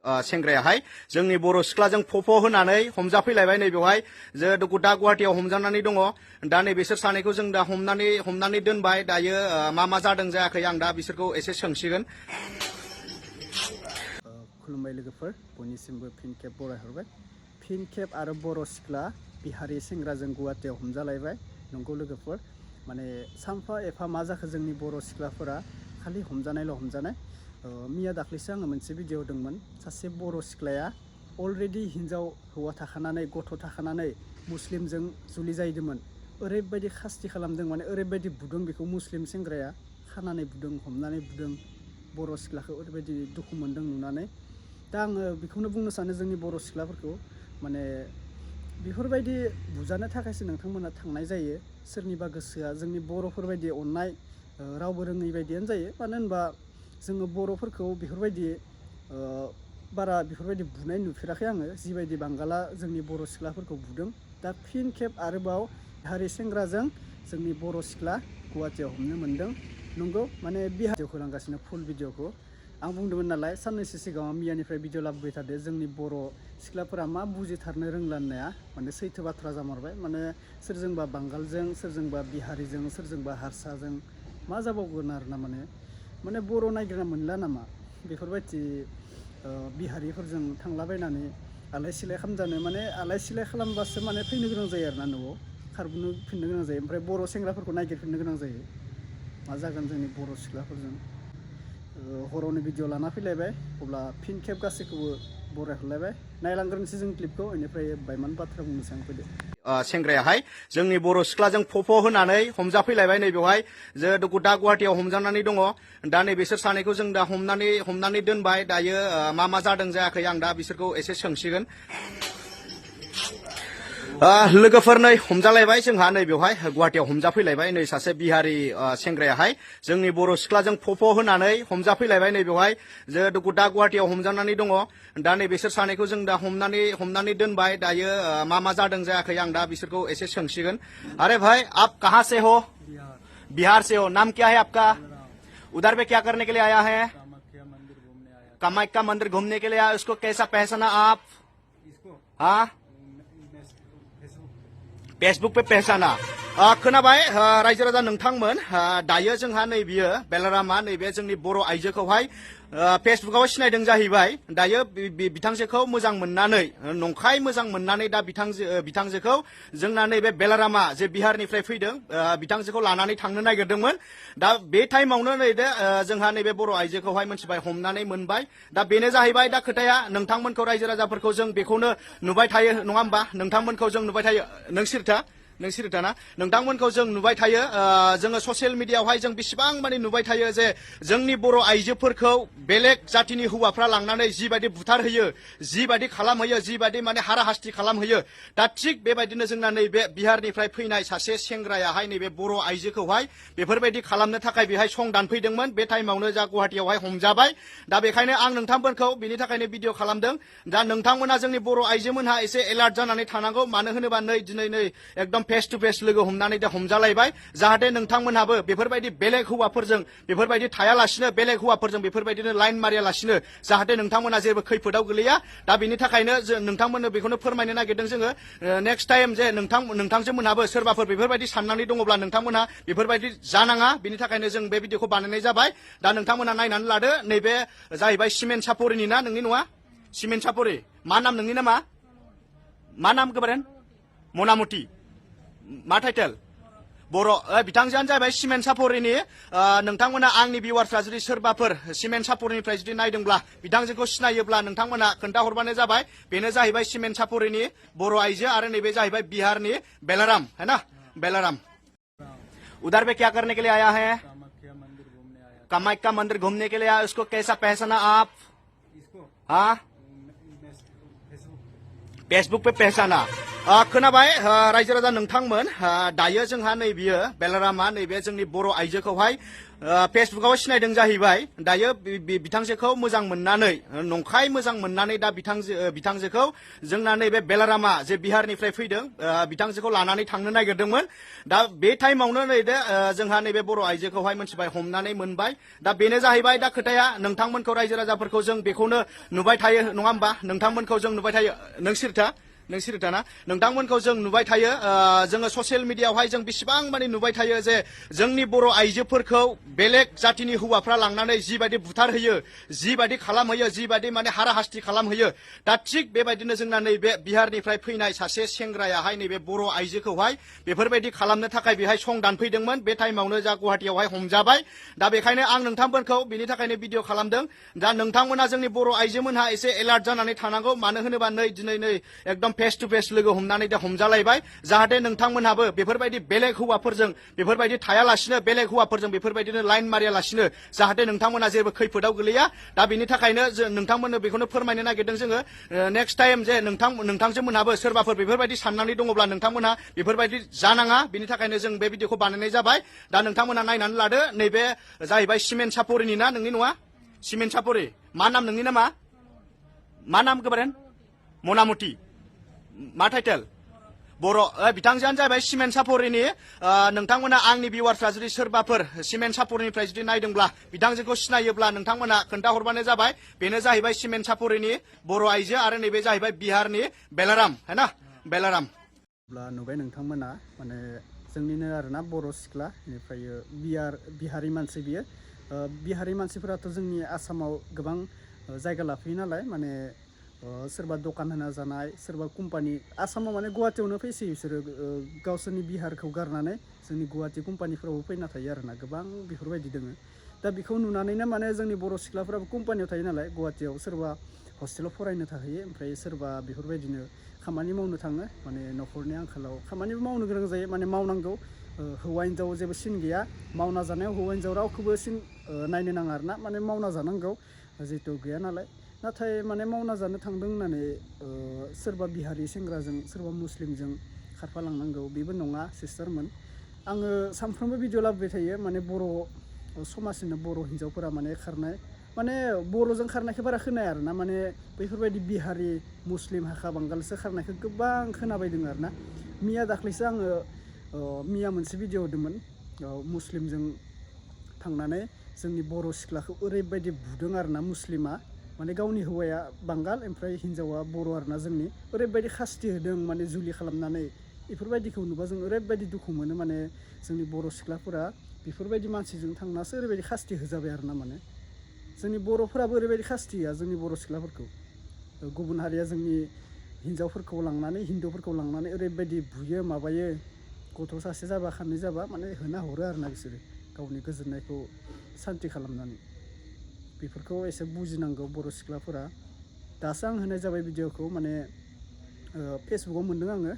सेंग्रायाहाय जोंनि बर' सिख्लाजों फफ' होनानै हमजाफैलायबाय नै बेवहाय जे दा गुवाहाटियाव हमजानानै दङ दा नै बिसोर सानैखौ जों दा हमनानै दोनबाय दायो मा जादों जायाखै आं दा बिसोरखौ एसे सोंसिगोन। खुलुमबाय लोगोफोर, बयनिसिमबो फिन खेब बरायहरबाय। फिन खेब आरो बर' सिख्ला बिहारि सेंग्राजों गुवाहाटियाव हमजालायबाय। नंगौ लोगोफोर, माने सानफा एफा मा जाखो जोंनि बर' सिख्लाफोरा खालि हमजानाय। मिया दाख्लैसो आङो मोनसे भिडिअ होदोंमोन। सासे बर' सिख्लाया अलरेडि हिन्जाव हौवा थाखानानै गथ' थाखानानै मुस्लिमजों जुलि जाहैदोंमोन। ओरैबायदि खास्ति खालामदों, माने ओरैबायदि बुदों बेखौ मुस्लिम सेंग्राया, खानानै बुदों, हमनानै बुदों। बर' सिख्लाखौ ओरैबायदि दुखु मोनदों नुनानै। दा आङो बेखौनो बुंनो सानो जोंनि बर' सिख्लाफोरखौ, माने बेफोरबायदि बुजानो थाखायसो नोंथांमोना थांनाय जायो। सोरनिबा गोसोआ जोंनि बर'फोरबायदि अननाय रावबो रोङै बायदियानो जायो। मानो होनबा जोङो बर'फोरखौ बेफोरबायदि बारा बेफोरबायदि बुनाय नुफेराखै आङो, जिबायदि बांगाला जोंनि बर' सिख्लाफोरखौ बुदों। दा फिन खेब आरोबाव बिहारि सेंग्राजों जोंनि बर' सिख्ला गुवाहाटियाव हमनो मोनदों। नंगौ, माने बिहारियाव होलांगासिनो फुल भिडिअखौ। आं बुंदोंमोन नालाय साननैसो सिगाङाव मियानिफ्राय भिडिअ लाबोबाय थादो जोंनि बर' सिख्लाफोरा मा बुजिथारनो रोंला होननाया, माने सैथो बाथ्रा जामारबाय। माने सोरजोंबा बांगालजों, सोरजोंबा बिहारिजों, सोरजोंबा हारसाजों मा जाबावगोन आरो ना, माने बर' नायगिरना मोनला नामा बेफोरबायदि बिहारिफोरजों थांलाबायनानै आलाय सिलाय खालामजानो, माने आलाय सिलाय खालामबासो माने फैनो गोनां जायो आरो ना, न'आव खारबोनो फिननो गोनां जायो। ओमफ्राय बर' सेंग्राफोरखौ नागिरफिननो गोनां जायो। मा जागोन जोंनि बर' सिख्लाफोरजों। हरावनो भिडिअ लाना फैलायबाय, अब्ला फिन खेब गासैखौबो बरायहरलायबाय। नायलांग्रोनोसै जों क्लिपखौ, बेनिफ्राय बायमान बाथ्रा बुंनोसै आं, फैदो। सेंग्रायाहाय जोंनि बर' सिख्लाजों फफ' होनानै हमजाफैलायबाय नै बेवहाय जे दा गुवाहाटियाव हमजानानै दङ दा नै बिसोर सानैखौ जों दा हमनानै दोनबाय दायो मा जादों जायाखै आं दा बिसोरखौ एसे सोंसिगोन। लोगोफोर नै हमजालायबाय जोंहा नै बेवहाय गुवाहाटियाव हमजाफैलायबाय। नै सासे बिहारि सेंग्रायाहाय जोंनि बर' सिख्लाजों फफ' होनानै हमजाफैलायबाय नै बेवहाय जे दा गुवाहाटियाव हमजानानै दङ दा नै बिसोर सानैखौ जों दा हमनानै दोनबाय दायो मा जादों जायाखै आं दा बिसोरखौ एसे सोंसिगोन। अरे भाई आप कहाँ से हो? बिहार से हो। नाम क्या है आपका? उधर पे क्या करने के लिए आया है? कामाख्या मंदिर घूमने के लिए आया। उसको कैसा पहचाना आप? हाँ, फेसबुक पे पहचाना। खोनाबाय रायजो राजा नोंथांमोन, दायो जोंहा नै बियो बेलारामा नैबे जोंनि बर' आइजोखौहाय फेसबुकाव सिनायदों जाहैबाय। दायो बिथांजोखौ मोजां मोननानै, नंखाय मोजां मोननानै दा बिथांजोखौ जोंना नैबे बेलारामा जे बिहारनिफ्राय फैदों बिथांजोखौ लानानै थांनो नागिरदोंमोन। दा बे टाइमावनो नैबे जोंहा नैबे बर' आइजोखौहाय मोनथिबाय, हमनानै मोनबाय। दा बेनो जाहैबाय दा खोथाया, नोंथांमोनखौ रायजो राजाफोरखौ जों बेखौनो नुबाय थायो नङा होमबा? नोंथांमोनखौ जों नुबाय थायो। नों सिरिथा ना? नोंथांमोनखौ जों नुबाय थायो। जोङो ससियेल मिडियायावहाय जों बेसेबां माने नुबाय थायो जे जोंनि बर' आइजोफोरखौ बेलेग जातिनि हौवाफ्रा लांनानै जिबायदि बुथारहैयो, जिबायदि खालामहैयो, जिबायदि माने हाराहास्ति खालामहैयो। दा थिग बेबायदिनो जोंना नैबे बिहारनिफ्राय फैनाय सासे सेंग्रायाहाय नैबे बर' आइजोखौहाय बेफोरबायदि खालामनो थाखाय बेहाय सं दानफैदोंमोन। बे टाइमावनो जा गुवाहाटियावहाय हमजाबाय। दा बेखायनो आं नोंथांमोनखौ बिनि थाखायनो भिडिअ खालामदों। दा नोंथांमोना जोंनि बर' आइजोमोनहा एसे एलार्ट जानानै थानांगौ। मानो होनोबा दिनै एकदम फेस टु फेस लोगो हमनानै दा हमजालायबाय। जाहाथे नोंथांमोनहाबो बेफोरबायदि बेलेग हौवाफोरजों बेफोरबायदि थायालासिनो, बेलेग हौवाफोरजों बेफोरबायदिनो लाइन मारियालासिनो जाहाथे नोंथांमोना जेबो खैफोदाव गोलैया। दा बेनि थाखायनो जों नोंथांमोननो बेखौनो फोरमायनो नागिरदों जोङो। नेक्स्ट टाइम जे नोंथांजोमोनहाबो सोरबाफोर बेफोरबायदि साननानै दङब्ला नोंथांमोनहा बेफोरबायदि जानाङा। बेनि थाखायनो जों बे भिडिअखौ बानायनाय जाबाय। दा नोंथांमोनहा नायनानै लादो। नैबे जाहैबाय सिमेन्ट सापरिनि ना, नोंनि नङा? सिमेन्ट सापरि। मा नाम नोंनि नामा? मा नाम गोबोरेन? मनामुति। मा टाइटेल? बर'। बिथांजोआनो जाहैबाय सिमेन्ट सापरिनि। नोंथांमोना आंनि भिउवार्सफ्रा जुदि सोरबाफोर सिमेन्ट सापरिनिफ्राय जुदि नायदोंब्ला, बिथांजोखौ सिनायोब्ला नोंथांमोना खोन्थाहरबानो जाबाय। बेनो जाहैबाय सिमेन्ट सापरिनि बर' आइजो आरो नैबे जाहैबाय बिहारनि बेलाराम, है ना? बेलाराम। उधर पे क्या करने के लिए आया है? कामाख्या मंदिर घूमने के लिए आया। उसको कैसा पहचाना आप? हाँ, फेसबुक पे पहचाना। खोनाबाय रायजो राजा नोंथांमोन दायो जोंहा नैबेयो बेलारामा नैबे जोंनि बर' आइजोखौहाय फेसबुकाव सिनायदों जाहैबाय दायो बिथांजोखौ मोजां मोननानै नंखाय मोजां मोननानै दा बिथांजोखौ जोंना नैबे बेलारामा जे बिहारनिफ्राय फैदों बिथांजोखौ लानानै थांनो नागिरदोंमोन दा बे टाइमावनो नैबे जोंहा नैबे बर' आइजोखौहाय मोनथिबाय हमनानै मोनबाय दा बेनो जाहैबाय दा खोथाया नोंथांमोनखौ रायजो राजाफोरखौ जों बेखौनो नुबाय थायो नङा होमबा नोंथांमोनखौ जों नुबाय थायो नोंसिरथा ना नोंथांमोनखौ जों नुबाय थायो जोङो ससियेल मिडियायावहाय जों बेसेबां माने नुबाय थायो जे जोंनि बर' आइजोफोरखौ बेलेग जातिनि हौवाफ्रा लांनानै जिबायदि बुथारहोयो जिबायदि खालामहोयो जिबायदि माने हाराहास्ति खालामहोयो दा थिग बेबायदिनो जोंना नैबे बिहारनिफ्राय फैनाय सासे सेंग्रायाहाय नैबे बर' आइजोखौहाय बेफोरबायदि खालामनो थाखाय बेहाय सं दानफैदोंमोन बे टाइमावनो जा गुवाहाटियावहाय हमजाबाय दा बेखायनो आं नोंथांमोनखौ बिनि थाखायनो भिडिअ खालामदों दा नोंथांमोना जोंनि बर' आइजोमोनहा एसे एलार्ट जानानै थानांगौ मानो होनोबा दिनै एकदम फेस टु फेस लोगो हमनानै दा हमजालायबाय जाहाथे नोंथांमोनहाबो बेफोरबायदि बेलेग हौवाफोरजों बेफोरबायदि थायालासिनो बेलेग हौवाफोरजों बेफोरबायदिनो लाइन मारियालासिनो जाहाथे नोंथांमोना जेबो खैफोदाव गोलैया दा बिनि थाखायनो नोंथांमोननो बेखौनो फोरमायनो नागिरदों जोङो नेक्स्ट टाइम जे नोंथांजोमोनहाबो सोरबाफोर बेफोरबायदि साननानै दङब्ला नोंथांमोनहा बेफोरबायदि जानाङा बिनि थाखायनो जों बे भिडिअखौ बानायनाय जाबाय दा नोंथांमोनहा नायनानै लादो नैबे जाहैबाय सिमेन्ट सापरिनि ना नोंनि नङा सिमेन्ट सापरि मा नाम नोंनि नामा मा नाम गोबारेन मनामुति मा टाइटेल बर' बिथांजोआनो जाबाय सिमेन्ट सापरिनि नोंथांमोना आंनि भिउवार्सफ्रा जुदि सोरबाफोर सिमेन्ट सापरिनिफ्राय जुदि नायदोंब्ला बिथांजोखौ सिनायोब्ला नोंथांमोना खोन्थाहरबानो जाबाय बेनो जाहैबाय सिमेन्ट सापरिनि बर' आइजो आरो नैबे जाहैबाय बिहारनि बेलाराम है ना बेलाराम अब्ला नुबाय नोंथांमोना माने जोंनिनो आरोना बर' सिख्ला बेनिफ्राय बिहारि मानसि बियो बिहारि मानसिफोराथ' जोंनि आसामाव गोबां जायगा लाफैयो नालाय माने सोरबा दखान होना जानाय सोरबा कम्पानि आसामाव माने गुवाहाटियावनो फैसै बिसोरो गावसोरनि बिहारखौ गारनानै जोंनि गुवाहाटि कम्पानिफोरावबो फैना थायो आरोना गोबां बेफोरबायदि दोङो दा बेखौ नुनानैनो माने जोंनि बर' सिख्लाफोराबो कम्पानियाव थायो नालाय गुवाहाटियाव सोरबा हस्टेलाव फरायनो थाहैयो ओमफ्राय सोरबा बेफोरबायदिनो खामानि मावनो थाङो माने न'खरनि आंखालाव खामानिबो मावनो गोनां जायो माने मावनांगौ हौवा हिन्जाव जेबो सिन गैया मावना जानायाव हौवा हिन्जाव रावखौबो सिन नायनो नाङा आरोना माने मावना जानांगौ जिहेथु गैया नालाय नाथाय माने मावना जानो थांदों होननानै सोरबा बिहारि सेंग्राजों सोरबा मुस्लिमजों खारफालांनांगौ बेबो नङा सिस्टारमोन आङो सानफ्रोमबो भिडिअ लाबोबाय थायो माने बर' समाजनिनो बर' हिन्जावफोरा माने खारनाय माने बर'जों खारनायखौ बारा खोनाया आरोना माने बैफोरबायदि बिहारि मुस्लिम हाखा बांगालसो खारनायखौ गोबां खोनाबायदों आरोना मिया दाख्लैसो आङो मिया मोनसे भिडिअ होदोंमोन मुस्लिमजों थांनानै जोंनि बर' सिख्लाखौ ओरैबायदि बुदों आरोना मुस्लिमा माने गावनि हौवाया बांगाल ओमफ्राय हिन्जावा बर' आरोना जोंनि ओरैबायदि खास्ति होदों माने जुलि खालामनानै बेफोरबायदिखौ नुबा जों ओरैबायदि दुखु मोनो माने जोंनि बर' सिख्लाफोरा बेफोरबायदि मानसिजों थांनासो ओरैबायदि खास्ति होजाबाय आरोना माने जोंनि बर'फोराबो ओरैबायदि खास्ति होआ जोंनि बर' सिख्लाफोरखौ गुबुन हारिया जोंनि हिन्जावफोरखौ लांनानै हिन्दुफोरखौ लांनानै ओरैबायदि बुयो माबायो गथ' सासे जाबा खानै जाबा माने होना हरो आरोना बिसोरो गावनि गोजोननायखौ सान्ति खालामनानै बेफोरखौ एसे बुजिनांगौ बर' सिख्लाफोरा दासो आं होनाय जाबाय भिडिअखौ माने फेसबुकाव मोन्दों आङो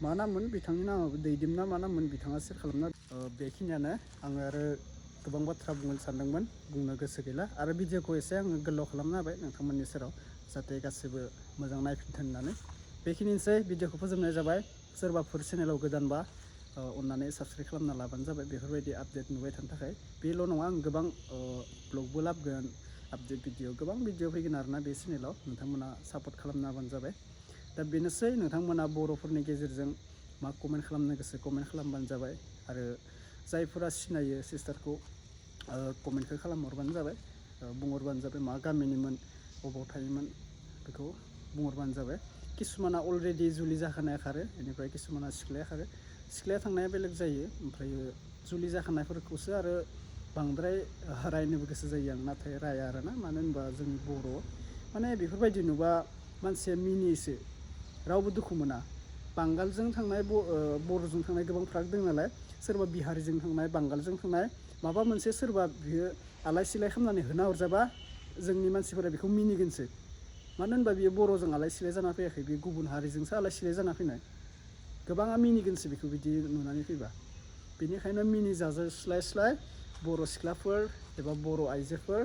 मा नाममोन बिथांनि नामाबो दैदिम ना मा नाममोन बिथाङा सेयार खालामना बेखिनियानो आङो आरो गोबां बाथ्रा बुंनो सानदोंमोन बुंनो गोसो गैला आरो भिडिअखौ एसे आङो गोलाव खालामना होबाय नोंथांमोननि सेराव जाहाथे गासैबो मोजां नायफिनथों होननानै बेखिनिसै भिडिअखौ फोजोबनाय जाबाय सोरबाफोर चेनेलाव गोदानबा अननानै साबस्क्राइब खालामना लाबानो जाबाय बेफोरबायदि आपडेट नुबाय थानो थाखाय बेल' नङा आं गोबां ब्लगबो लाबोगोन आपडेट भिडिअ गोबां भिडिअ फैगोन आरोना बे चेनेलाव नोंथांमोना सापर्ट खालामना होबानो जाबाय दा बेनोसै नोंथांमोना बर'फोरनि गेजेरजों मा कमेन्ट खालामनो गोसो कमेन्ट खालामबानो जाबाय आरो जायफोरा सिनायो सिस्टारखौ कमेन्टखौ खालामहरबानो जाबाय बुंहरबानो जाबाय मा गामिनिमोन बबाव थायोमोन बेखौ बुंहरबानो जाबाय किसुमाना अलरेडि जुलि जाखानाया खारो बेनिफ्राय किसुमाना सिख्लाया खारो सिख्लाया थांनाया बेलेग जायो ओमफ्राय जुलि जाखानायफोरखौसो आरो बांद्राय रायनोबो गोसो जायो आं नाथाय राया आरोना मानो होनबा जोंनि बर' माने बेफोरबायदि नुबा मानसिया मिनियोसो रावबो दुखु मोना बांगालजों थांनाय बर'जों थांनाय गोबां फाराग दं नालाय सोरबा बिहारिजों थांनाय बांगालजों थांनाय माबा मोनसे सोरबा बियो आलाय सिलाय खालामनानै होना हरजाबा जोंनि मानसिफोरा बेखौ मिनिगोनसो मानो होनबा बियो बर'जों आलाय सिलाय जाना फैयाखै बे गुबुन हारिजोंसो आलाय सिलाय जाना फैनाय गोबाङा मिनिगोनसो बेखौ बिदि नुनानै फैबा बेनिखायनो मिनि जाजास्लाय बर' सिख्लाफोर एबा बर' आइजोफोर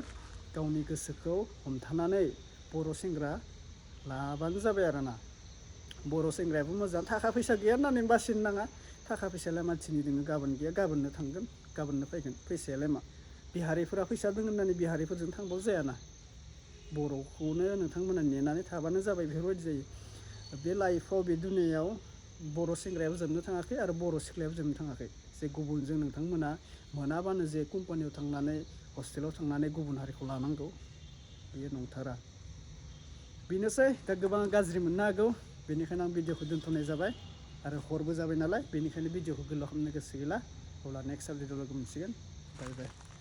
गावनि गोसोखौ हमथानानै बर' सेंग्रा लाबानो जाबाय आरोना बर' सेंग्रायाबो मोजां थाखा फैसा गैया होननानै बासिनो नाङा थाखा फैसायालाय मानसिनि दोङो गाबोन गैया गाबोननो थांगोन गाबोननो फैगोन फैसायालाय मा बिहारिफोरा फैसा दङ होननानै बिहारिफोरजों थांबाबो जायाना बर'खौनो नोंथांमोना नेनानै थाबानो जाबाय बेफोरबायदि जायो बे लाइफआव बे दुनियायाव बर' सेंग्रायाबो जोबनो थाङाखै आरो बर' सिख्लायाबो जोबनो थाङाखै जे गुबुनजों नोंथांमोना मोनाबानो जे कम्पानियाव थांनानै हस्टेलाव थांनानै गुबुन हारिखौ लानांगौ बेयो नंथारा बेनोसै दा गोबां गाज्रि मोननो हागौ बेनिखायनो आं भिडिअखौ दोनथ'नाय जाबाय आरो हरबो जाबाय नालाय बेनिखायनो भिडिअखौ गोलाव खालामनो गोसो गैला अब्ला नेक्स्ट आपडेटआव लोगो मोनसिगोन बाय बाय